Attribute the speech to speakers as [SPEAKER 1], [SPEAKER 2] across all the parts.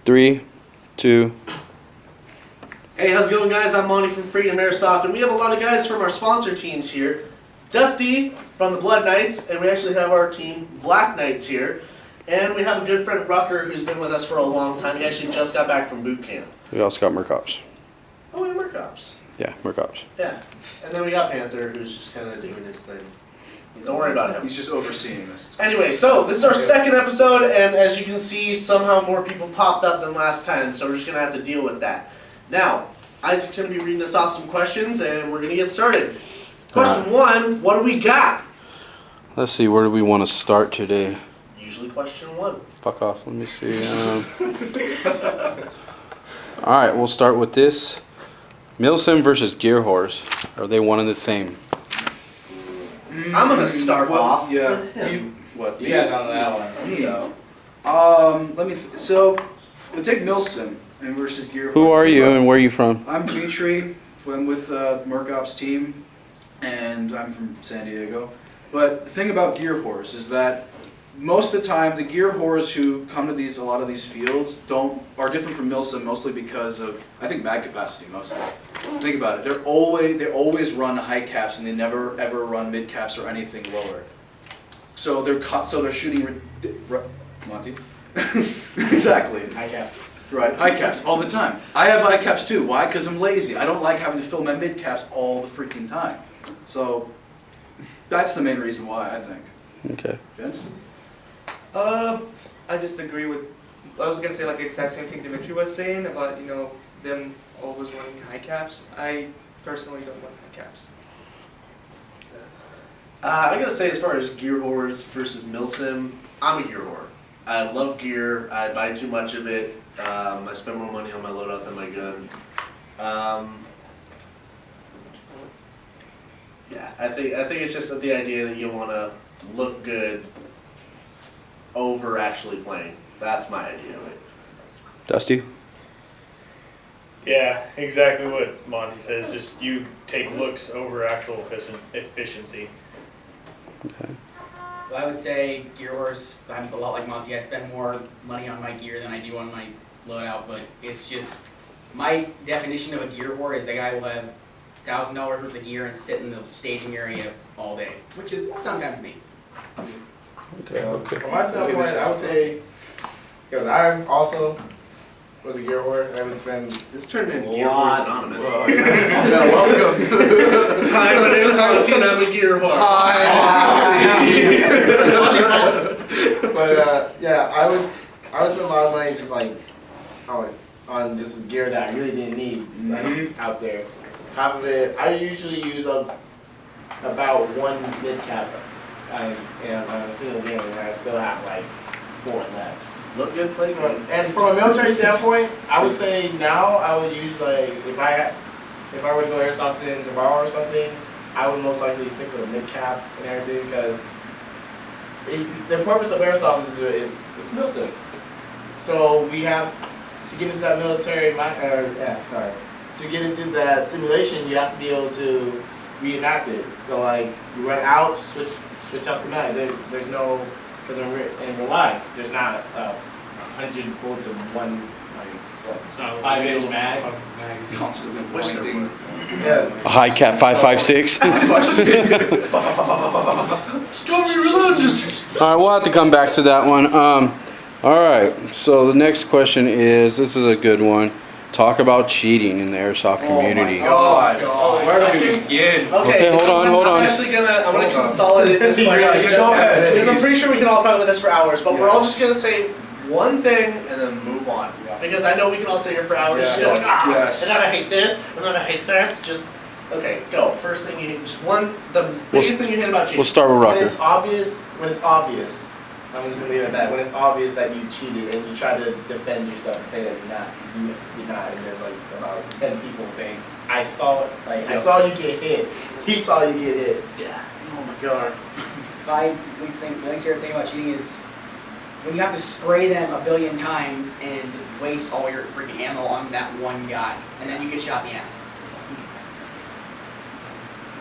[SPEAKER 1] 3, 2.
[SPEAKER 2] Hey, how's it going, guys? I'm Monty from Freedom Airsoft, and we have a lot of guys from our sponsor teams here. Dusty from the Blood Knights, and we actually have our team Black Knights here. And we have a good friend, Rucker, who's been with us for a long time. He actually just got back from boot camp.
[SPEAKER 1] We also got Merc Ops.
[SPEAKER 2] Oh, we have Merc Ops.
[SPEAKER 1] Yeah, Merc Ops.
[SPEAKER 2] Yeah. And then we got Panther, who's just kind of doing his thing. Don't worry about him.
[SPEAKER 3] He's just overseeing this.
[SPEAKER 2] Anyway, so this is our second episode, and as you can see, somehow more people popped up than last time, so we're just going to have to deal with that. Now, Isaac's going to be reading us off some questions, and we're going to get started. Question 1, what do we got?
[SPEAKER 1] Let's see, where do we want to start today?
[SPEAKER 2] Usually question 1.
[SPEAKER 1] Fuck off, let me see. Alright, we'll start with this. Milsim versus Gear Horse. Are they one and the same?
[SPEAKER 2] I'm going to start off
[SPEAKER 3] Yeah.
[SPEAKER 2] with him.
[SPEAKER 4] You guys on that one.
[SPEAKER 3] Me. Let me. So, we'll take Milsim and versus Gear.
[SPEAKER 1] Who are you and where are you from?
[SPEAKER 3] I'm Dimitri. I'm with the Merc Ops team, and I'm from San Diego. But the thing about Gear Horse is that most of the time, the Gear Whores who come to a lot of these fields are different from Milsim mostly because of, I think, mag capacity mostly. Think about it. They always run high caps and they never ever run mid caps or anything lower. So they're shooting Monty. Exactly.
[SPEAKER 4] High caps.
[SPEAKER 3] Right, high caps all the time. I have high caps too. Why? Because I'm lazy. I don't like having to fill my mid caps all the freaking time. So that's the main reason why, I think.
[SPEAKER 1] Okay.
[SPEAKER 3] Vince?
[SPEAKER 5] I just agree with, I was going to say like the exact same thing Dimitri was saying about, them always running high caps. I personally don't run high caps.
[SPEAKER 2] I gotta say, as far as Gear Whores versus Milsim, I'm a Gear Whore. I love gear. I buy too much of it. I spend more money on my loadout than my gun. Yeah, I think it's just the idea that you want to look good over actually playing. That's my idea of it.
[SPEAKER 1] Dusty?
[SPEAKER 6] Yeah, exactly what Monty says. Just you take looks over actual efficiency.
[SPEAKER 1] Okay.
[SPEAKER 4] Well, I would say Gear Horse, I'm a lot like Monty. I spend more money on my gear than I do on my loadout, but it's just, my definition of a gear whore is the guy will have $1,000 worth of gear and sit in the staging area all day, which is sometimes me.
[SPEAKER 1] Okay.
[SPEAKER 7] From my standpoint, I would say, because I also was a gear whore, I would spend
[SPEAKER 2] This turned into Gear Whores Anonymous.
[SPEAKER 3] Yeah, welcome.
[SPEAKER 2] Hi, my name is Monty and I'm a Gear Whore.
[SPEAKER 7] But yeah, I would spend a lot of money just like on just gear that I really didn't need out there. Half of it, I usually use up about one mid cap in a single game, and I still have like 4 left.
[SPEAKER 2] Look good, play good.
[SPEAKER 7] And from a military standpoint, I would say now I would use like if I were to go airsoft in Navarro or something, I would most likely stick with a mid cap and everything because the purpose of airsoft is it's milsim. So we have to get into that military to get into that simulation, you have to be able to reenact it. So like you run out, switch up the mag. There's no, because in real life, there's not 100 bullets in one, like, what?
[SPEAKER 6] 5-inch mag.
[SPEAKER 3] Constantly winding.
[SPEAKER 7] Yeah.
[SPEAKER 1] A high cap 5.56. Alright, we'll have to come back to that one. Alright, so the next question is, this is a good one. Talk about cheating in the airsoft community.
[SPEAKER 3] Oh my God. Where do we begin?
[SPEAKER 2] Okay,
[SPEAKER 1] hold on.
[SPEAKER 2] I'm gonna consolidate this question.
[SPEAKER 3] Yeah, go ahead,
[SPEAKER 2] Because I'm
[SPEAKER 3] please.
[SPEAKER 2] pretty sure we can all talk about this for hours, but we're all
[SPEAKER 3] Yes.
[SPEAKER 2] just gonna say one thing and then move on.
[SPEAKER 3] Yeah.
[SPEAKER 2] Because I know we can all sit here for hours.
[SPEAKER 3] Yes.
[SPEAKER 2] Just going,
[SPEAKER 3] Yes.
[SPEAKER 2] and then I hate this, and then I hate this. Just okay, go. First thing you hate, just one. The biggest thing you hate about cheating.
[SPEAKER 1] We'll start with
[SPEAKER 7] When
[SPEAKER 1] Rucker.
[SPEAKER 7] it's obvious, I'm just gonna leave it at that. When it's obvious that you cheated and you try to defend yourself and say that you're not, and there's like about 10 people saying, I saw you get hit. He saw you get hit.
[SPEAKER 2] Yeah. Oh my God.
[SPEAKER 4] My least favorite thing about cheating is when you have to spray them a billion times and waste all your freaking ammo on that one guy, and then you get shot in the ass.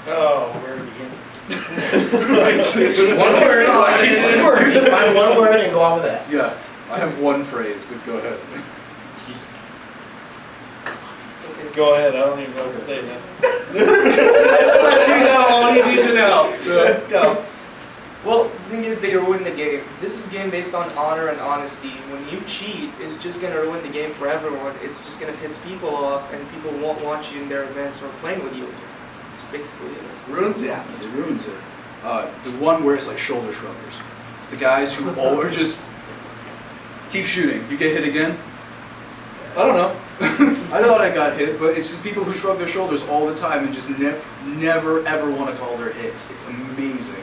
[SPEAKER 6] Oh, where to begin?
[SPEAKER 7] One word. Find one word and go off of that.
[SPEAKER 3] Yeah, I have one phrase, but go ahead.
[SPEAKER 6] Jeez.
[SPEAKER 5] It's okay.
[SPEAKER 6] Go ahead. I don't even know what to say, man.
[SPEAKER 2] I just let you know all you need to know. Go.
[SPEAKER 5] Well, the thing is, they ruin the game. This is a game based on honor and honesty. When you cheat, it's just gonna ruin the game for everyone. It's just gonna piss people off, and people won't want you in their events or playing with you again. It's basically it.
[SPEAKER 2] Ruins the
[SPEAKER 3] It
[SPEAKER 2] atmosphere.
[SPEAKER 3] ruins it. The one where it's like shoulder shruggers. It's the guys who all are just keep shooting. You get hit again? I don't know. I thought I got hit, but it's just people who shrug their shoulders all the time and just never ever want to call their hits. It's amazing.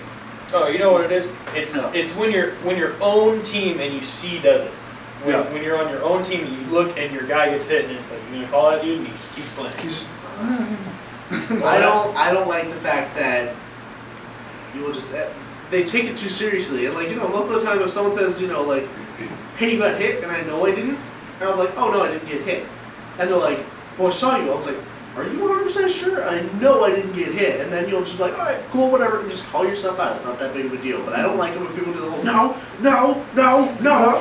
[SPEAKER 6] Oh, you know what it is? It's
[SPEAKER 3] No.
[SPEAKER 6] it's when your own team and you see does it.
[SPEAKER 3] Yeah.
[SPEAKER 6] When you're on your own team and you look and your guy gets hit and it's like you're gonna call that dude and he just keeps playing.
[SPEAKER 3] He's just,
[SPEAKER 2] I don't like the fact that you will just they take it too seriously, and like most of the time if someone says like, hey, you got hit, and I know I didn't, and I'm like, oh no, I didn't get hit, and they're like, well, I saw you. I was like, are you 100% sure? I know I didn't get hit, and then you'll just be like, all right, cool, whatever, and just call yourself out. It's not that big of a deal. But I don't like it when people do the whole no,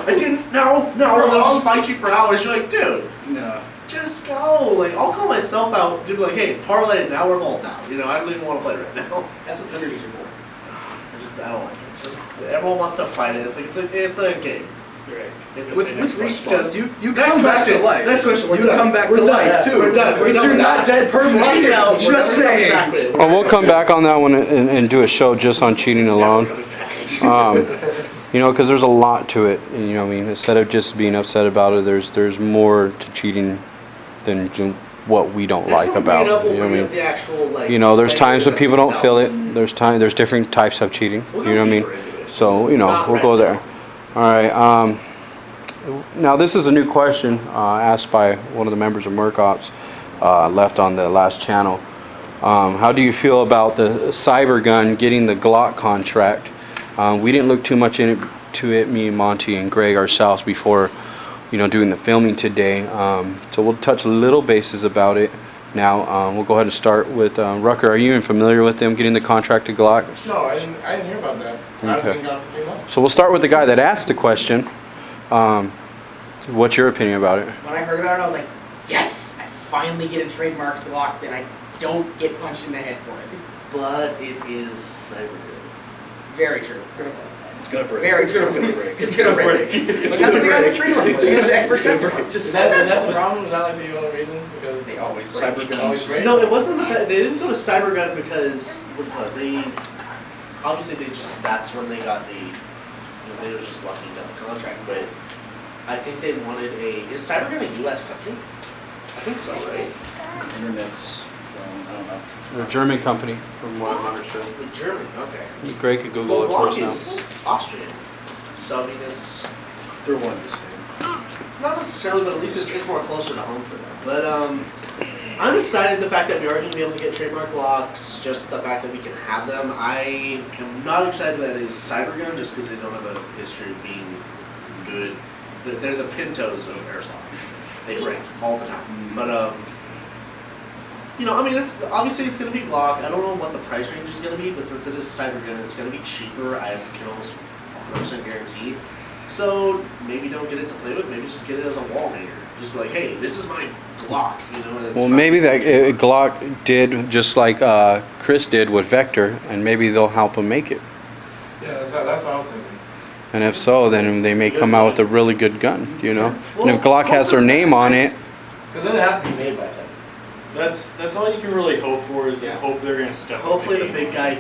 [SPEAKER 2] I didn't, no, and they'll just fight you for hours. You're like, dude.
[SPEAKER 3] no.
[SPEAKER 2] Just go. Like, I'll call myself out to be like, hey, parlay it now, we're both out. I don't even want to play right now.
[SPEAKER 4] That's what liberties are for.
[SPEAKER 2] I don't like it. It's just, everyone wants to fight it. It's like, it's a game.
[SPEAKER 6] Right.
[SPEAKER 2] It's
[SPEAKER 3] With
[SPEAKER 2] next question.
[SPEAKER 3] respawns, you
[SPEAKER 2] Next
[SPEAKER 3] come back to
[SPEAKER 2] question.
[SPEAKER 3] life.
[SPEAKER 2] Next question. We're
[SPEAKER 3] You
[SPEAKER 2] done.
[SPEAKER 3] come back
[SPEAKER 2] We're
[SPEAKER 3] to
[SPEAKER 2] done.
[SPEAKER 3] life too.
[SPEAKER 2] We're done. We're
[SPEAKER 3] But
[SPEAKER 2] done
[SPEAKER 3] you're
[SPEAKER 2] with
[SPEAKER 3] not
[SPEAKER 2] that.
[SPEAKER 3] dead permanently.
[SPEAKER 2] Flush out.
[SPEAKER 3] Just
[SPEAKER 2] We're
[SPEAKER 3] saying.
[SPEAKER 2] back with it.
[SPEAKER 1] Well, we'll come back on that one and do a show just on cheating alone. Because there's a lot to it. And, I mean, instead of just being upset about it, there's more to cheating than what we don't like about it.
[SPEAKER 2] We'll
[SPEAKER 1] You know what I
[SPEAKER 2] bring
[SPEAKER 1] mean?
[SPEAKER 2] up the actual, like,
[SPEAKER 1] There's times when people don't
[SPEAKER 2] itself.
[SPEAKER 1] feel it. There's different types of cheating.
[SPEAKER 2] We'll
[SPEAKER 1] You know
[SPEAKER 2] go
[SPEAKER 1] what I
[SPEAKER 2] deeper
[SPEAKER 1] mean?
[SPEAKER 2] into it.
[SPEAKER 1] So
[SPEAKER 2] Not
[SPEAKER 1] we'll go
[SPEAKER 2] right
[SPEAKER 1] there. All right. Now this is a new question asked by one of the members of Merc Ops, left on the last channel. How do you feel about the CyberGun getting the Glock contract? We didn't look too much into it, me, Monty, and Greg ourselves before, doing the filming today. So we'll touch little bases about it. Now we'll go ahead and start with Rucker. Are you even familiar with them getting the contract to Glock?
[SPEAKER 7] No, I didn't hear about that. I've
[SPEAKER 1] Okay.
[SPEAKER 7] been gone for 3 months.
[SPEAKER 1] So we'll start with the guy that asked the question. What's your opinion about it?
[SPEAKER 4] When I heard about it, I was like, yes, I finally get a trademarked Glock that I don't get punched in the head for it.
[SPEAKER 2] But it is CyberGun.
[SPEAKER 4] Very true.
[SPEAKER 3] It's gonna break.
[SPEAKER 4] Very true.
[SPEAKER 3] It's gonna break.
[SPEAKER 4] It's gonna break.
[SPEAKER 5] It's
[SPEAKER 4] That's the thing on the
[SPEAKER 5] break.
[SPEAKER 4] trademark.
[SPEAKER 2] It's
[SPEAKER 4] It's
[SPEAKER 2] just-
[SPEAKER 4] expert
[SPEAKER 2] it's gonna
[SPEAKER 4] customer.
[SPEAKER 2] break.
[SPEAKER 4] Just
[SPEAKER 7] Is that the problem? Is that like the only reason? Because
[SPEAKER 4] They always break.
[SPEAKER 3] CyberGun.
[SPEAKER 7] always break?
[SPEAKER 2] No, it wasn't. They didn't go to CyberGun because they obviously that's when they got they were just lucky to get the contract. But I think they wanted is CyberGun a U.S. country? I think so, right?
[SPEAKER 3] Internet's phone. I don't know.
[SPEAKER 1] The German company, from what I understood.
[SPEAKER 2] The German, okay.
[SPEAKER 1] Greg could Google
[SPEAKER 2] Well,
[SPEAKER 1] it for us
[SPEAKER 2] Glock
[SPEAKER 1] now.
[SPEAKER 2] is Austrian, so I mean it's
[SPEAKER 3] They're one and the same.
[SPEAKER 2] not necessarily, but at least it's more closer to home for them. But I'm excited the fact that we are going to be able to get trademark Glocks, just the fact that we can have them. I am not excited that it is CyberGun just because they don't have a history of being good. They're the Pintos of Airsoft. They break all the time. But I mean, it's obviously it's going to be Glock. I don't know what the price range is going to be, but since it is CyberGun, it's going to be cheaper. I can almost 100% guarantee. So maybe don't get it to play with. Maybe just get it as a wall hanger. Just be like, hey, this is my Glock. And it's
[SPEAKER 1] Well,
[SPEAKER 2] fine.
[SPEAKER 1] maybe that Glock did just like Chris did with Vector, and maybe they'll help him make it.
[SPEAKER 7] yeah, that's what I was thinking.
[SPEAKER 1] And if so, then they may come out with a really good gun, And
[SPEAKER 2] Well,
[SPEAKER 1] if Glock has their name on it,
[SPEAKER 7] Because they have to be made by Cyber.
[SPEAKER 6] That's all you can really hope for is
[SPEAKER 4] Yeah.
[SPEAKER 6] hope they're gonna step. up
[SPEAKER 2] Hopefully the
[SPEAKER 6] game.
[SPEAKER 2] big guy,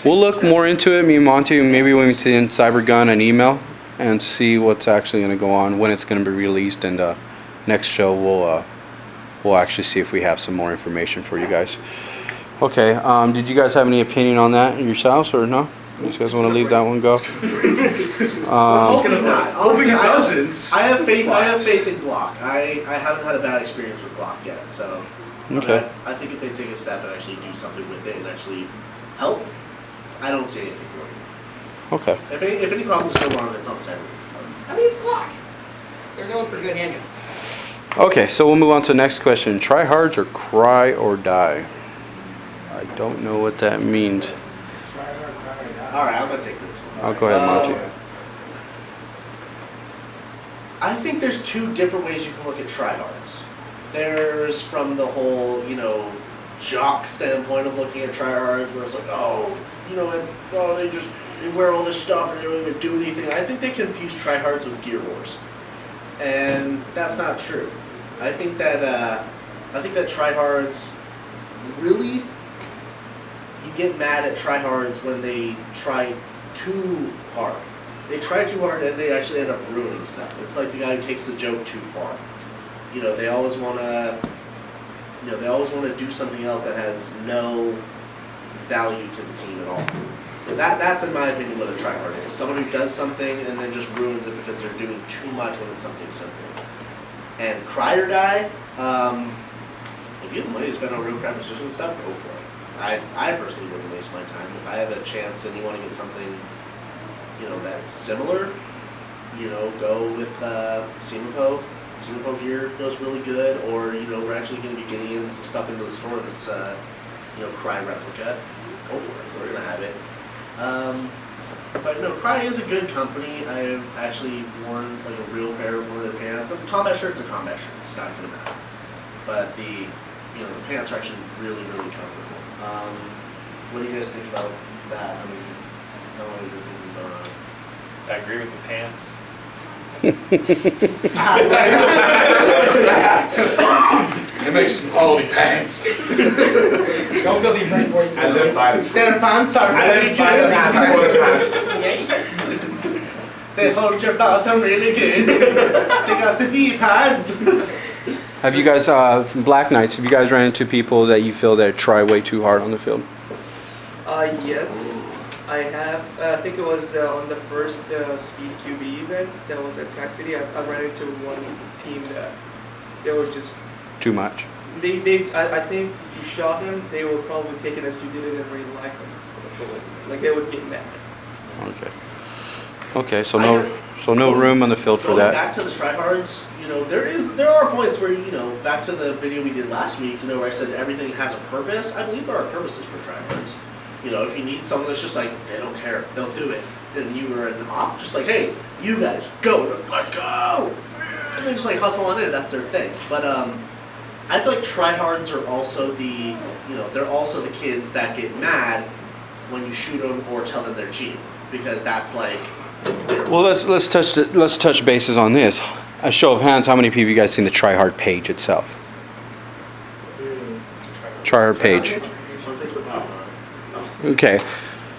[SPEAKER 1] we'll look more into it. Me and Monty, maybe when we see in CyberGun an email and see what's actually going to go on, when it's going to be released, and next show we'll actually see if we have some more information for you guys. Okay. Did you guys have any opinion on that yourselves, or no? You guys want to leave that one go?
[SPEAKER 2] Hopefully not. Honestly,
[SPEAKER 3] Hoping it
[SPEAKER 2] I
[SPEAKER 3] doesn't.
[SPEAKER 2] have faith. I have
[SPEAKER 3] But-
[SPEAKER 2] faith in Glock. I haven't had a bad experience with Glock yet. So
[SPEAKER 1] Okay.
[SPEAKER 2] I think if they take a step and actually do something with it and actually help, I don't see anything wrong.
[SPEAKER 1] Okay.
[SPEAKER 2] If any problems go wrong, it's on Cyber.
[SPEAKER 4] I mean, it's Glock. They're known for good handguns.
[SPEAKER 1] Okay, so we'll move on to the next question. Try hards or cry or die? I don't know what that means.
[SPEAKER 2] All right, I'm gonna take this one.
[SPEAKER 1] I'll go ahead, Monty.
[SPEAKER 2] I think there's two different ways you can look at tryhards. There's from the whole, jock standpoint of looking at tryhards, where it's like, they wear all this stuff and they don't even do anything. I think they confuse tryhards with gear wars, and that's not true. I think that tryhards really, you get mad at tryhards when they try too hard. They try too hard and they actually end up ruining stuff. It's like the guy who takes the joke too far. They always want to do something else that has no value to the team at all. And that's in my opinion what a tryhard is. Someone who does something and then just ruins it because they're doing too much when it's something simple. And Crye or die, if you have the money to spend on real crap precision stuff, go for it. I personally wouldn't waste my time. If I have a chance and you want to get something that's similar, go with Semapo. Semapo gear goes really good, or we're actually going to be getting in some stuff into the store that's Crye replica. Go for it. We're going to have it. But no, Crye is a good company. I've actually worn like a real pair of one of their pants. A combat shirt's a combat shirt. It's not going to matter. But the pants are actually really, really comfortable. What do you guys think about that? I mean, I don't know what your opinions are on it.
[SPEAKER 6] I agree with the pants.
[SPEAKER 3] It makes some quality pants.
[SPEAKER 5] Don't feel the effect for you.
[SPEAKER 7] I live by the
[SPEAKER 2] Their pants are very cute. They hold your bottom really good. They got the knee pads.
[SPEAKER 1] Have you guys, from Black Knights, have you guys ran into people that you feel that try way too hard on the field?
[SPEAKER 5] Yes, I have. I think it was on the first Speed QB event that was at Tax City. I ran into one team that they were just
[SPEAKER 1] Too much.
[SPEAKER 5] I think if you shot them, they will probably take it as you did it in real life. Like they would get mad.
[SPEAKER 1] Okay. Okay, so no room on the field for
[SPEAKER 2] Going
[SPEAKER 1] that.
[SPEAKER 2] back to the tryhards, there are points where, back to the video we did last week, where I said everything has a purpose. I believe there are purposes for tryhards. If you need someone that's just like, they don't care, they'll do it. Then you were an op, just like, hey, you guys, go, let's go! And they just like hustle on in, that's their thing. But I feel like tryhards are also they're also the kids that get mad when you shoot them or tell them they're cheating. Because that's like...
[SPEAKER 1] Well, let's touch bases on this. A show of hands, how many people you guys seen the tryhard page itself? Tryhard page.
[SPEAKER 2] On Facebook? No.
[SPEAKER 1] Okay.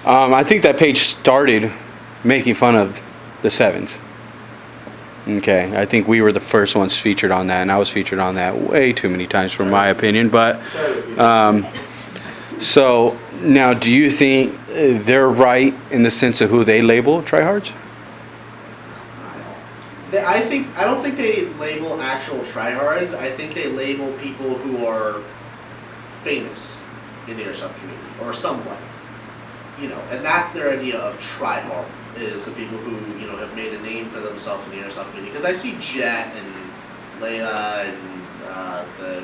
[SPEAKER 1] I think that page started making fun of the sevens. Okay. I think we were the first ones featured on that, and I was featured on that way too many times for my opinion. But so now, do you think they're right in the sense of who they label tryhards?
[SPEAKER 2] I don't think they label actual tryhards. I think they label people who are famous in the airsoft community, or somewhat. And that's their idea of tryhard, is the people who, have made a name for themselves in the airsoft community. Because I see Jet and Leia and the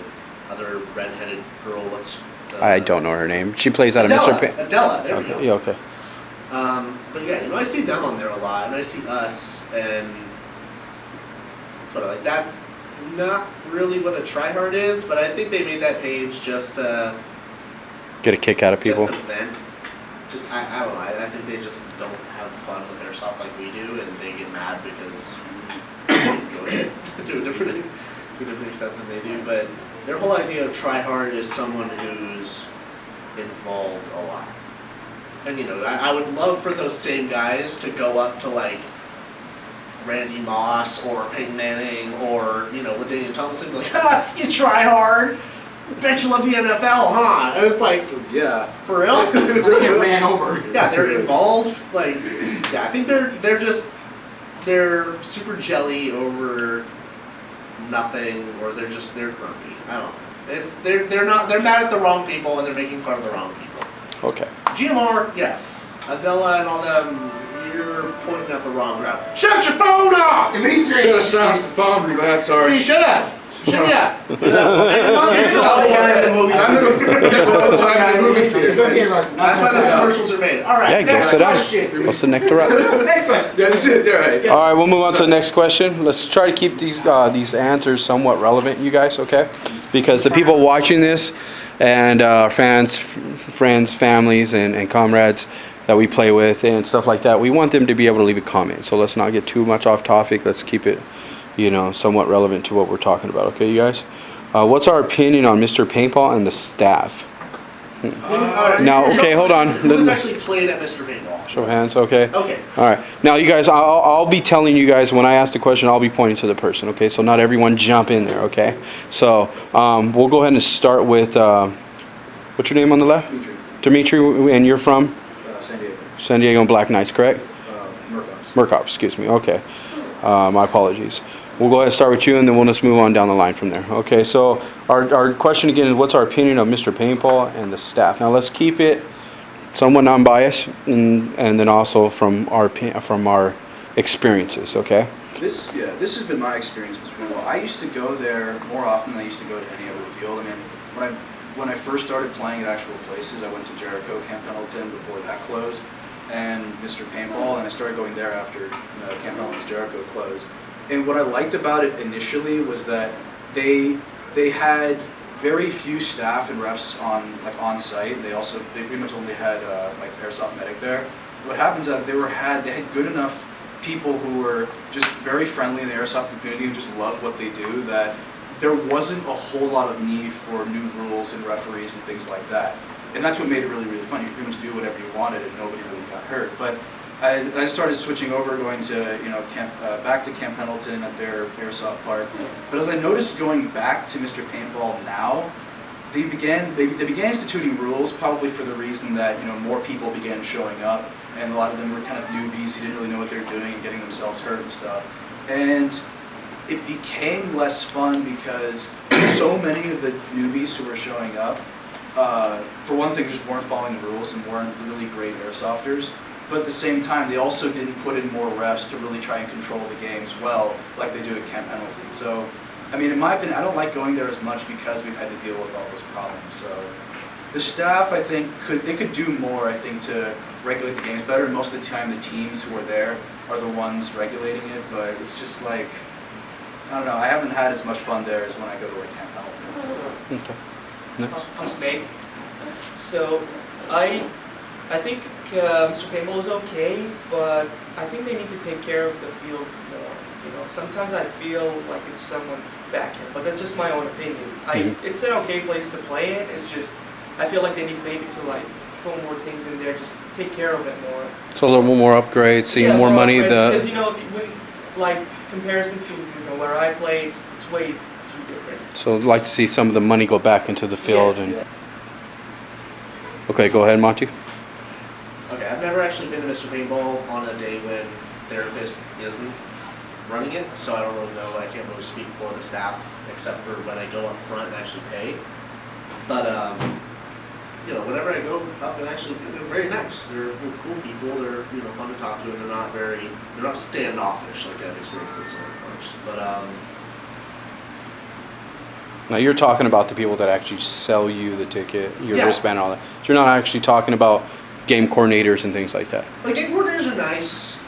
[SPEAKER 2] other redheaded girl,
[SPEAKER 1] I don't know her name. She plays out of
[SPEAKER 2] Adela,
[SPEAKER 1] Mr.
[SPEAKER 2] Adela, there we go.
[SPEAKER 1] Yeah, okay.
[SPEAKER 2] But yeah, I see them on there a lot, and I see us, and that's what I like. That's not really what a tryhard is, but I think they made that page just
[SPEAKER 1] Get a kick out of people.
[SPEAKER 2] just a vent. I don't know. I think they just don't have fun with airsoft like we do, and they get mad because we enjoy it to a different extent than they do. But their whole idea of tryhard is someone who's involved a lot. And I would love for those same guys to go up to like Randy Moss or Peyton Manning or LaDainian Thompson, and be like, "Ha, you try hard. Bet you love the NFL, huh?" And it's like,
[SPEAKER 3] Yeah.
[SPEAKER 2] for real?
[SPEAKER 5] Get ran over.
[SPEAKER 2] Yeah, they're involved. Like, yeah, I think they're super jelly over nothing, or they're grumpy. I don't know. They're mad at the wrong people and they're making fun of the wrong people.
[SPEAKER 1] Okay.
[SPEAKER 2] GMR, yes. Adela and all them, you're pointing at the wrong route. Shut your phone off, Dimitri!
[SPEAKER 3] Should have silenced the phone pretty bad,
[SPEAKER 2] You
[SPEAKER 3] sorry.
[SPEAKER 2] should have. Shouldn't ya?
[SPEAKER 3] I'm gonna get the wrong time in the movie theater.
[SPEAKER 2] That's why those commercials are made. All right.
[SPEAKER 1] Yeah, go
[SPEAKER 2] next
[SPEAKER 1] sit down.
[SPEAKER 2] question.
[SPEAKER 1] What's the next up?
[SPEAKER 5] Next question.
[SPEAKER 3] Yeah, that's it. All right.
[SPEAKER 1] All right, we'll move on to the next question. Let's try to keep these answers somewhat relevant, you guys, okay? Because the people watching this and fans, friends, families, and comrades that we play with and stuff like that, we want them to be able to leave a comment. So let's not get too much off topic. Let's keep it, somewhat relevant to what we're talking about, okay, you guys? What's our opinion on Mr. Paintball and the staff? Now, okay, hold on.
[SPEAKER 2] Who's actually played at Mr. Paintball?
[SPEAKER 1] Show of hands, okay?
[SPEAKER 2] Okay.
[SPEAKER 1] All right. Now, you guys, I'll be telling you guys when I ask the question, I'll be pointing to the person, okay? So not everyone jump in there, okay? So we'll go ahead and start with, what's your name on the left? Dimitri, and you're from?
[SPEAKER 3] San Diego.
[SPEAKER 1] San Diego Black Knights, correct?
[SPEAKER 3] Merc Ops.
[SPEAKER 1] Merc Ops, excuse me, okay. My apologies. We'll go ahead and start with you, and then we'll just move on down the line from there. Okay, so our question again is, what's our opinion of Mr. Paintball and the staff? Now, let's keep it somewhat non-biased, and then also from our experiences. Okay.
[SPEAKER 3] This has been my experience with paintball. I used to go there more often than I used to go to any other field. I mean, when I first started playing at actual places, I went to Jericho, Camp Pendleton before that closed, and Mr. Paintball, and I started going there after Camp Pendleton's Jericho closed. And what I liked about it initially was that they had very few staff and refs on site. They pretty much only had Airsoft medic there. What happens is that they had good enough people who were just very friendly in the Airsoft community who just love what they do, that there wasn't a whole lot of need for new rules and referees and things like that. And that's what made it really, really fun. You could pretty much do whatever you wanted and nobody really got hurt. But I started switching over, going to back to Camp Pendleton at their Airsoft park. But as I noticed going back to Mr. Paintball now, they began instituting rules, probably for the reason that more people began showing up, and a lot of them were kind of newbies who didn't really know what they were doing and getting themselves hurt and stuff. And it became less fun because so many of the newbies who were showing up, for one thing, just weren't following the rules and weren't really great airsofters. But at the same time, they also didn't put in more refs to really try and control the games well, like they do at Camp Pendleton. So, I mean, in my opinion, I don't like going there as much because we've had to deal with all those problems. So, the staff, I think, could do more, I think, to regulate the games better. And most of the time, the teams who are there are the ones regulating it. But it's just like, I don't know, I haven't had as much fun there as when I go to Camp Pendleton.
[SPEAKER 1] Okay. Next.
[SPEAKER 5] I'm Snake. So I think Mr. Paintball is okay, but I think they need to take care of the field more. Sometimes I feel like it's someone's backyard, but that's just my own opinion. It's an okay place to play in. It's just I feel like they need maybe to put more things in there, just take care of it more.
[SPEAKER 1] So a little more upgrades, seeing more money.
[SPEAKER 5] Because if comparison to where I play, it's way too different.
[SPEAKER 1] So I'd like to see some of the money go back into the field.
[SPEAKER 5] Yes.
[SPEAKER 1] Okay, go ahead, Monty.
[SPEAKER 2] Okay, I've never actually been to Mr. Paintball on a day when therapist isn't running it, so I don't really know. I can't really speak for the staff except for when I go up front and actually pay. But whenever I go up and actually, they're very nice. They're cool people. They're fun to talk to, and they're not standoffish like I've experienced at some other parks. But
[SPEAKER 1] Now you're talking about the people that actually sell you the ticket, your
[SPEAKER 2] Yeah.
[SPEAKER 1] wristband, and all that. So you're not actually talking about game coordinators and things like that.
[SPEAKER 2] the game coordinators are nice.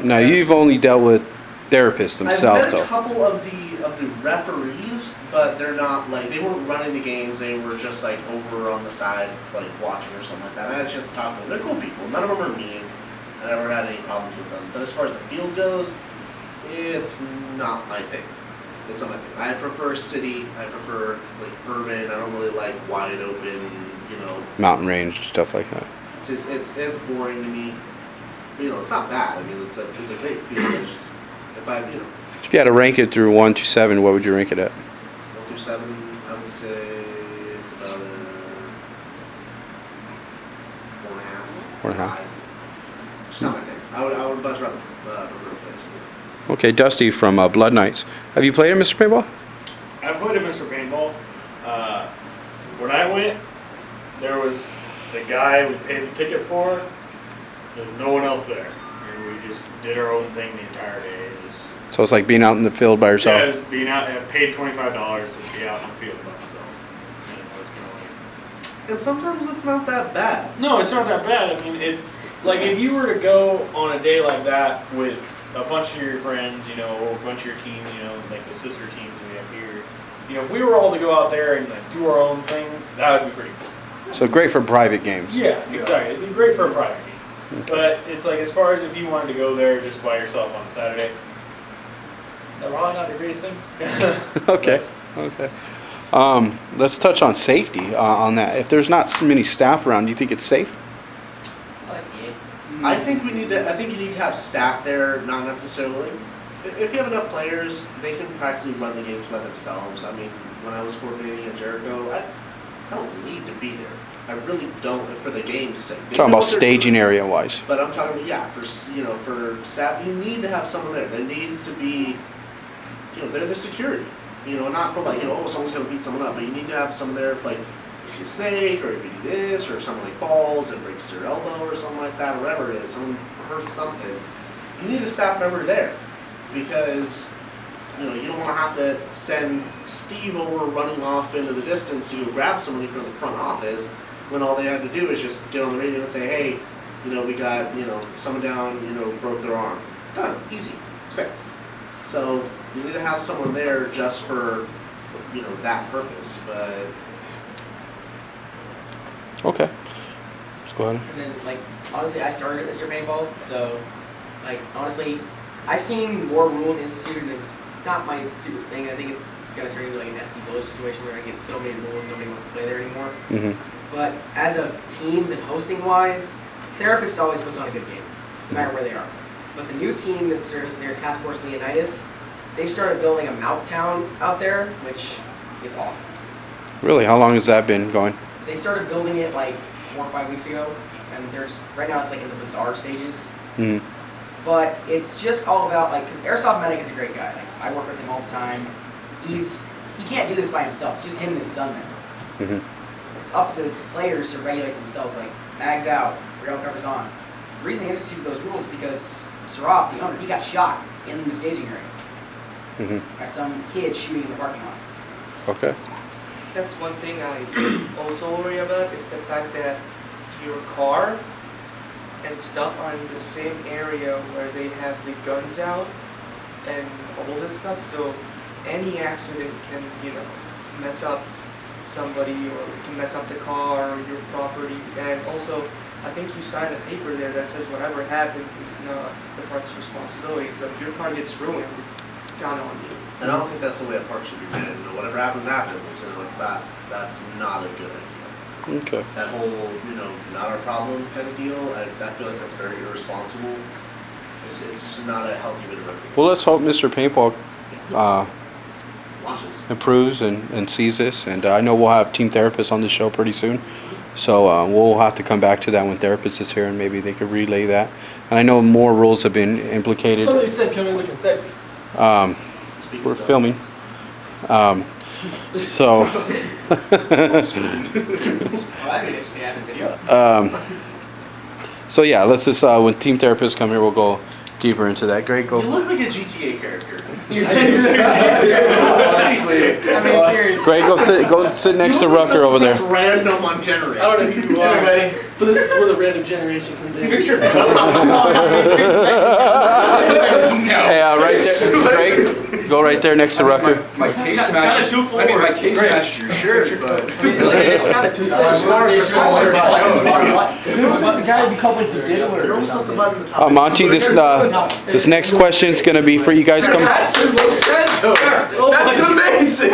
[SPEAKER 1] Now you've only dealt with therapists themselves,
[SPEAKER 2] I've met a
[SPEAKER 1] though.
[SPEAKER 2] couple of the referees, but they're not they weren't running the games. They were just over on the side, watching or something like that. I had a chance to talk to them. They're cool people. None of them are mean. I never had any problems with them. But as far as the field goes, it's not my thing. It's not my thing. I prefer city. I prefer urban. I don't really like wide open.
[SPEAKER 1] Mountain range, stuff like that.
[SPEAKER 2] It's just it's boring to me. But, it's not bad. I mean, it's a great field. It's just
[SPEAKER 1] If you had to rank it through 1 to 7, what would you rank it at?
[SPEAKER 2] 1 through 7, I would say it's about a 4.5.
[SPEAKER 1] 4.5.
[SPEAKER 2] 5. It's not my thing. I would much rather prefer to play city.
[SPEAKER 1] Okay, Dusty from Blood Knights. Have you played at Mr. Paintball?
[SPEAKER 6] I played at Mr. Paintball. When I went, there was the guy we paid the ticket for. There was no one else there, and we just did our own thing the entire day.
[SPEAKER 1] So it's like being out in the field by yourself?
[SPEAKER 6] Yeah, it was being out. I paid $25 to be out in the field by myself. And it was
[SPEAKER 2] And sometimes it's not that bad.
[SPEAKER 6] No, it's not that bad. I mean, like if you were to go on a day like that with a bunch of your friends, you know, or a bunch of your teams, you know, like the sister teams we have here, you know, if we were all to go out there and like do our own thing, that would be pretty cool.
[SPEAKER 1] So great for private games.
[SPEAKER 6] Yeah, exactly. It'd be great for a private game.
[SPEAKER 1] Okay.
[SPEAKER 6] But it's like, as far as if you wanted to go there just by yourself on Saturday, that's probably not the greatest thing.
[SPEAKER 1] Okay. Okay. Let's touch on safety on that. If there's not so many staff around, do you think it's safe?
[SPEAKER 2] I think you need to have staff there, not necessarily. If you have enough players, they can practically run the games by themselves. I mean, when I was coordinating at Jericho, I don't need to be there. I really don't for the game's sake.
[SPEAKER 1] Talking about staging area wise.
[SPEAKER 2] But I'm talking about, for staff, you need to have someone there. There needs to be, they're the security. Not for like, someone's going to beat someone up, but you need to have someone there if like you see a snake, or if you do this, or if someone like falls and breaks their elbow or something like that, or whatever it is, someone hurts something. You need a staff member there because, you don't want to have to send Steve over running off into the distance to go grab somebody from the front office when all they had to do is just get on the radio and say, hey, we got, someone down, broke their arm. Done. Easy. It's fixed. So you need to have someone there just for, that purpose. But
[SPEAKER 1] Okay. Let's go ahead.
[SPEAKER 4] And then, honestly, I started at Mr. Paintball, so, honestly, I've seen more rules instituted, and it's not my super thing. I think it's going to turn into, an SC Village situation where I get so many rules, nobody wants to play there anymore.
[SPEAKER 1] Mm-hmm.
[SPEAKER 4] But as of teams and hosting-wise, Therapist always puts on a good game, no matter where they are. But the new team that serves their Task Force Leonidas, they've started building a mountain town out there, which is awesome.
[SPEAKER 1] Really? How long has that been going?
[SPEAKER 4] They started building it 4 or 5 weeks ago, and right now it's in the bizarre stages.
[SPEAKER 1] Mm-hmm.
[SPEAKER 4] But it's just all about because Airsoft Medic is a great guy. I work with him all the time. He can't do this by himself. It's just him and his son there.
[SPEAKER 1] Mm-hmm.
[SPEAKER 4] It's up to the players to regulate themselves. Mags out, rail covers on. The reason they instituted those rules is because Sarab, the owner, he got shot in the staging area
[SPEAKER 1] Mm-hmm.
[SPEAKER 4] by some kid shooting in the parking lot.
[SPEAKER 1] Okay.
[SPEAKER 5] That's one thing I also worry about is the fact that your car and stuff are in the same area where they have the guns out and all this stuff. So any accident can, mess up somebody or can mess up the car or your property. And also, I think you sign a paper there that says whatever happens is not the park's responsibility. So if your car gets ruined, it's gone on you.
[SPEAKER 2] And I don't think that's the way a park should be managed. Whatever happens, happens. That's not a good idea.
[SPEAKER 1] Okay.
[SPEAKER 2] That whole, not our problem kind of deal, I feel like that's very irresponsible. It's just not a healthy way to run.
[SPEAKER 1] Well, let's hope Mr. Paintball
[SPEAKER 2] Watches.
[SPEAKER 1] improves and sees this. And I know we'll have team therapists on the show pretty soon. So we'll have to come back to that when therapist is here, and maybe they could relay that. And I know more rules have been implicated.
[SPEAKER 8] Somebody said come in looking sexy.
[SPEAKER 1] We're filming. So. So yeah, let's just when team therapists come here, we'll go deeper into that. Greg, go.
[SPEAKER 2] You look like a GTA character.
[SPEAKER 1] Greg, go sit next to Rucker over there.
[SPEAKER 2] It's random on generator.
[SPEAKER 8] I don't know who you are. Anyway, but this is where the random generation comes in.
[SPEAKER 4] Picture.
[SPEAKER 1] Hey, right there, Greg. Go right there next to Rucker.
[SPEAKER 3] My case matches. My case matches your shirt, but
[SPEAKER 4] It's got a
[SPEAKER 3] as far as the color,
[SPEAKER 8] The guy would be called the diddler.
[SPEAKER 2] You're almost supposed to button the top.
[SPEAKER 1] Monty, this next question is going to be for you guys. Come.
[SPEAKER 3] that says Los Santos. That's amazing.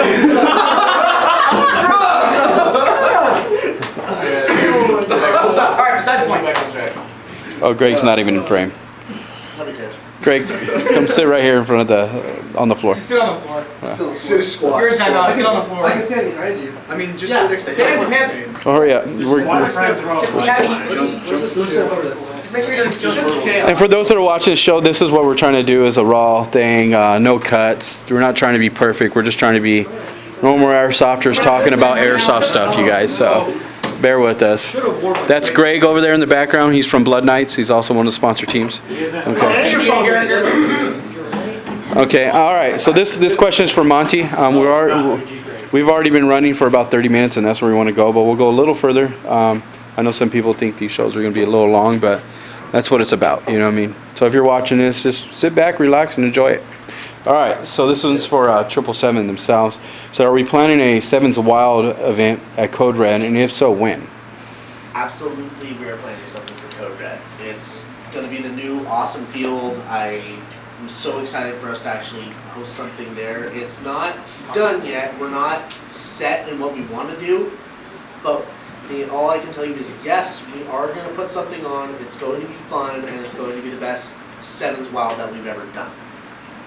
[SPEAKER 4] All right, besides the point.
[SPEAKER 1] Oh, Greg's not even in frame. Greg, come sit right here in front of on the floor.
[SPEAKER 4] Just sit on the floor.
[SPEAKER 3] Sit a squat.
[SPEAKER 4] You're in timeout. Sit on the floor.
[SPEAKER 8] I can stand behind you.
[SPEAKER 3] I mean, just sit next to
[SPEAKER 4] Stand
[SPEAKER 3] him.
[SPEAKER 4] next to him.
[SPEAKER 1] Oh, hurry up.
[SPEAKER 4] Just make sure you don't
[SPEAKER 1] And for those that are watching the show, this is what we're trying to do is a raw thing, no cuts. We're not trying to be perfect. We're just trying to be normal airsofters talking about airsoft stuff, you guys. So bear with us. That's Greg over there in the background. He's from Blood Knights. He's also one of the sponsor teams. Okay. Okay. All right. So this question is for Monty. we've already been running for about 30 minutes, and that's where we want to go. But we'll go a little further. I know some people think these shows are going to be a little long, but that's what it's about. You know what I mean? So if you're watching this, just sit back, relax, and enjoy it. All right. So this one's for 777 themselves. So are we planning a Sevens Wild event at Code Red, and if so, when?
[SPEAKER 2] Absolutely, we are planning something for Code Red. It's going to be the new awesome field. I'm so excited for us to actually host something there. It's not done yet. We're not set in what we want to do, but all I can tell you is yes, we are going to put something on. It's going to be fun, and it's going to be the best Sevens Wild that we've ever done.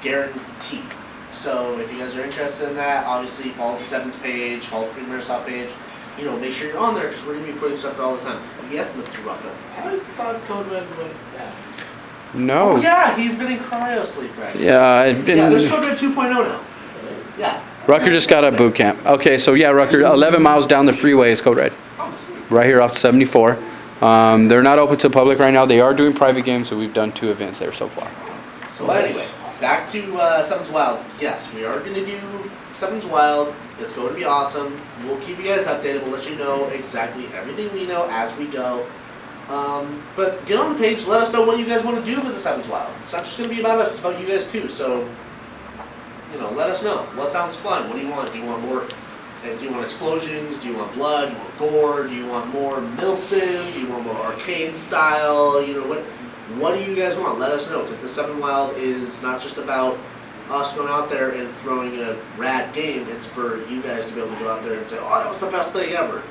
[SPEAKER 2] Guaranteed. So if you guys are interested in that, obviously follow the Sevens page, follow the Freedom Airsoft page. You know, make sure you're on there because we're going to be putting stuff there all the time. Yes, Mr. Rocco.
[SPEAKER 7] I thought Code Red went bad.
[SPEAKER 1] No.
[SPEAKER 2] Oh yeah, he's been in cryo sleep right now.
[SPEAKER 1] Yeah, it's been.
[SPEAKER 2] Yeah, there's Code Red 2.0 now. Yeah.
[SPEAKER 1] Rucker just got a boot camp. Okay, so yeah, Rucker, 11 miles down the freeway is Code Red.
[SPEAKER 2] Oh, sweet.
[SPEAKER 1] Right here off 74. They're not open to the public right now. They are doing private games, so we've done 2 events there so far.
[SPEAKER 2] So anyway, back to Sevens Wild. Yes, we are going to do Sevens Wild. It's going to be awesome. We'll keep you guys updated. We'll let you know exactly everything we know as we go. But get on the page. Let us know what you guys want to do for the Sevens Wild. It's not just going to be about us. It's about you guys too. So, you know, let us know. What sounds fun? What do you want? Do you want more? Do you want explosions? Do you want blood? Do you want gore? Do you want more Milsim? Do you want more arcade style? You know, what do you guys want? Let us know, because the Seven Wild is not just about us going out there and throwing a rad game. It's for you guys to be able to go out there and say, oh, that was the best thing ever.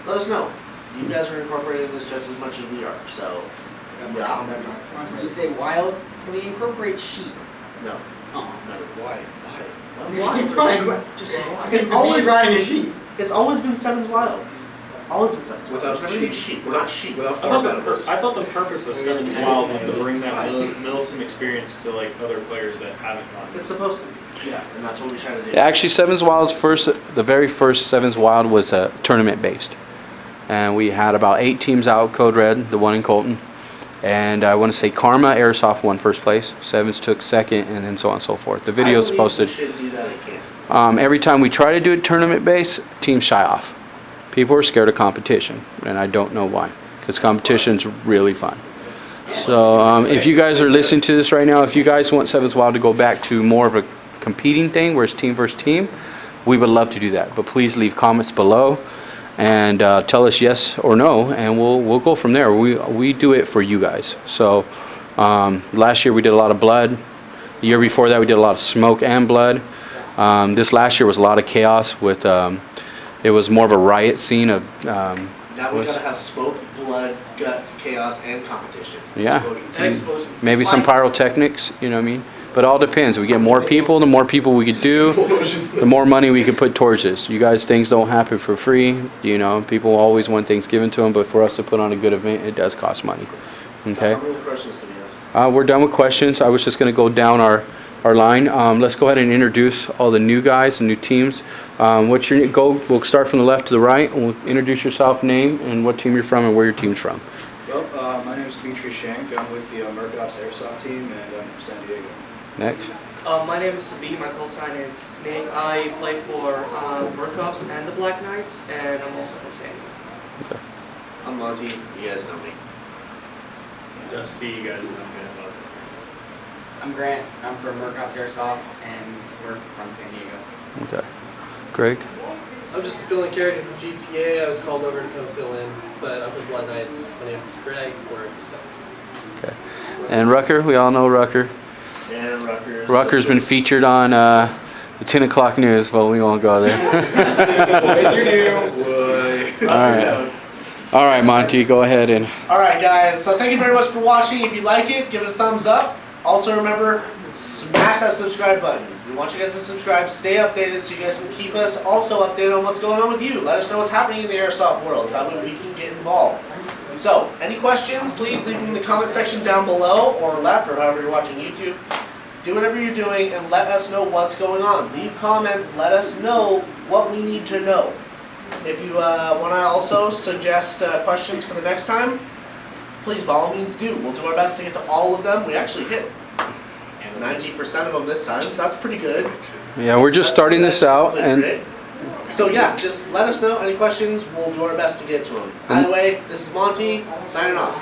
[SPEAKER 2] Let us know. You guys are incorporating this just as much as we are, so yeah.
[SPEAKER 4] When you say wild, can we incorporate sheep?
[SPEAKER 2] No.
[SPEAKER 4] Oh.
[SPEAKER 7] Why?
[SPEAKER 2] Just
[SPEAKER 4] It's always riding a sheep.
[SPEAKER 2] It's always been Sevens Wild. Always been Sevens Wild.
[SPEAKER 3] Without
[SPEAKER 2] There's never been
[SPEAKER 3] sheep.
[SPEAKER 2] sheep. We're not sheep.
[SPEAKER 3] Without
[SPEAKER 6] I
[SPEAKER 3] farm
[SPEAKER 6] thought,
[SPEAKER 3] animals.
[SPEAKER 6] I thought the purpose of Sevens Wild was to bring that Milsim experience to like other players that haven't gone.
[SPEAKER 2] It's supposed to be. Yeah, and that's what we try to do.
[SPEAKER 1] Actually, Sevens Wild's the very first Sevens Wild was tournament based. And we had about 8 teams out, Code Red, the one in Colton. And I want to say Karma Airsoft won first place, Sevens took second, and then so on and so forth. The video's posted.
[SPEAKER 2] We should do that again.
[SPEAKER 1] Every time we try to do it tournament based, teams shy off. People are scared of competition, and I don't know why, because competition's really fun. So if you guys are listening to this right now, if you guys want Sevens Wild to go back to more of a competing thing where it's team versus team, we would love to do that. But please leave comments below and tell us yes or no, and we'll go from there. We do it for you guys. So last year we did a lot of blood. The year before that we did a lot of smoke and blood. This last year was a lot of chaos with it was more of a riot scene of
[SPEAKER 2] Now we gotta have smoke, blood, guts, chaos, and competition.
[SPEAKER 1] Yeah.
[SPEAKER 2] Explosion.
[SPEAKER 8] And explosions.
[SPEAKER 1] maybe some pyrotechnics, you know what I mean? But it all depends. We get more people, the more people we could do, the more money we could put towards this. You guys, things don't happen for free. You know, people always want things given to them, but for us to put on a good event, it does cost money. Okay?
[SPEAKER 2] How many questions do we have?
[SPEAKER 1] We're done with questions. I was just going to go down our line. Let's go ahead and introduce all the new guys and new teams. What's your go? We'll start from the left to the right, and we'll introduce yourself, name, and what team you're from, and where your team's from.
[SPEAKER 3] Well, my name is Dimitri Shank. I'm with the Merc Ops Airsoft team, and I'm from San Diego.
[SPEAKER 1] Next.
[SPEAKER 5] My name is Sabi. My call sign is Snake. I play for Merc Ops and the Black Knights, and I'm also from San Diego.
[SPEAKER 2] I'm Monty. You guys know me.
[SPEAKER 6] Dusty, you guys know me about it.
[SPEAKER 4] I'm Grant. I'm from Merc Ops Airsoft, and we're from San Diego.
[SPEAKER 1] Okay. Greg.
[SPEAKER 8] I'm just a fill-in character from GTA. I was called over to come fill in, but I'm from Blood Knights. My name's Greg. We're Specs.
[SPEAKER 1] Okay. And Rucker. We all know Rucker.
[SPEAKER 2] And Rutgers.
[SPEAKER 1] Rucker's been featured on the 10 o'clock news, but we won't go there. All right, Monty, go ahead and.
[SPEAKER 2] All right, guys. So thank you very much for watching. If you like it, give it a thumbs up. Also, remember, smash that subscribe button. We want you guys to subscribe, stay updated, so you guys can keep us also updated on what's going on with you. Let us know what's happening in the airsoft world, so that way we can get involved. So, any questions, please leave them in the comment section down below or left, or however you're watching YouTube. Do whatever you're doing and let us know what's going on. Leave comments, let us know what we need to know. If you want to also suggest questions for the next time, please, by all means, do. We'll do our best to get to all of them. We actually hit 90% of them this time, so that's pretty good.
[SPEAKER 1] Yeah, we're just starting this out, and
[SPEAKER 2] So yeah, just let us know any questions. We'll do our best to get to them. By the way, this is Monty signing off.